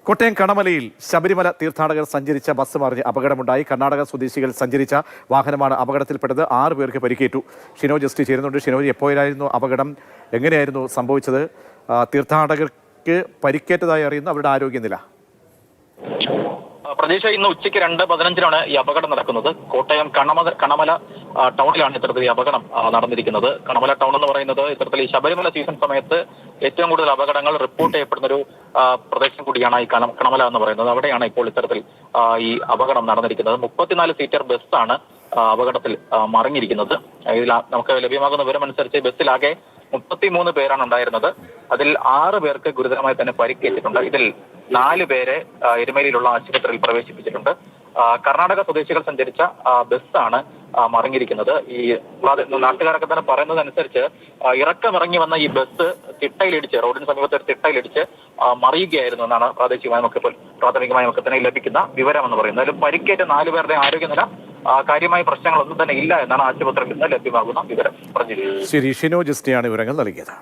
കോട്ടയം കണമലയിൽ ശബരിമല തീർത്ഥാടകർ സഞ്ചരിച്ച ബസ് മറിഞ്ഞ് അപകടമുണ്ടായി. കർണാടക സ്വദേശികൾ സഞ്ചരിച്ച വാഹനമാണ് അപകടത്തിൽപ്പെട്ടത്. 6 പേർക്ക് പരിക്കേറ്റു. ഷിനോജ് എസ് ടി ചേരുന്നുണ്ട്. ഷിനോജ്, എപ്പോഴായിരുന്നു അപകടം? എങ്ങനെയായിരുന്നു സംഭവിച്ചത്? തീർത്ഥാടകർക്ക് പരിക്കേറ്റതായി അറിയുന്നു. അവരുടെ ആരോഗ്യനില? പ്രതീക്ഷ ഇന്ന് ഉച്ചയ്ക്ക് 2:15 ഈ അപകടം നടക്കുന്നത്. കോട്ടയം കണമല ടൗണിലാണ് ഇത്തരത്തിൽ ഈ അപകടം നടന്നിരിക്കുന്നത്. കണമല ടൗൺ എന്ന് പറയുന്നത് ഇത്തരത്തിൽ ഈ ശബരിമല സീസൺ സമയത്ത് ഏറ്റവും കൂടുതൽ അപകടങ്ങൾ റിപ്പോർട്ട് ചെയ്യപ്പെടുന്ന ഒരു പ്രദേശം കൂടിയാണ് ഈ കണമല എന്ന് പറയുന്നത്. അവിടെയാണ് ഇപ്പോൾ ഇത്തരത്തിൽ ഈ അപകടം നടന്നിരിക്കുന്നത്. 34 സീറ്റർ ബസ്സാണ് അപകടത്തിൽ മറിഞ്ഞിരിക്കുന്നത്. ഇതിൽ നമുക്ക് ലഭ്യമാകുന്ന വിവരമനുസരിച്ച് ബസ്സിലാകെ 33 പേരാണ് ഉണ്ടായിരുന്നത്. അതിൽ 6 പേർക്ക് ഗുരുതരമായി തന്നെ പരിക്കേറ്റിട്ടുണ്ട്. ഇതിൽ 4 പേരെ എരുമേലിയിലുള്ള ആശുപത്രിയിൽ പ്രവേശിപ്പിച്ചിട്ടുണ്ട്. കർണാടക സ്വദേശികൾ സഞ്ചരിച്ച ബസ്സാണ് മറിഞ്ഞിരിക്കുന്നത്. ഈ നാട്ടുകാരൊക്കെ തന്നെ പറയുന്നതനുസരിച്ച് ഇറക്കമിറങ്ങി വന്ന ഈ ബസ് തിട്ടയിലിടിച്ച്, റോഡിന് സമീപത്തെ ഒരു തിട്ടയിലിടിച്ച് മറിയുകയായിരുന്നു എന്നാണ് പ്രാഥമികമായി നമുക്ക് തന്നെ ലഭിക്കുന്ന വിവരം എന്ന് പറയുന്നത്. അതിൽ പരിക്കേറ്റ 4 പേരുടെ ആരോഗ്യനില കാര്യമായ പ്രശ്നങ്ങളൊന്നും തന്നെ ഇല്ല എന്നാണ് ആശുപത്രിയിൽ നിന്ന് ലഭ്യമാകുന്ന വിവരം. ശരി, ഷിനോജ് എസ് ടിയാണ് വിവരങ്ങൾ നൽകിയത്.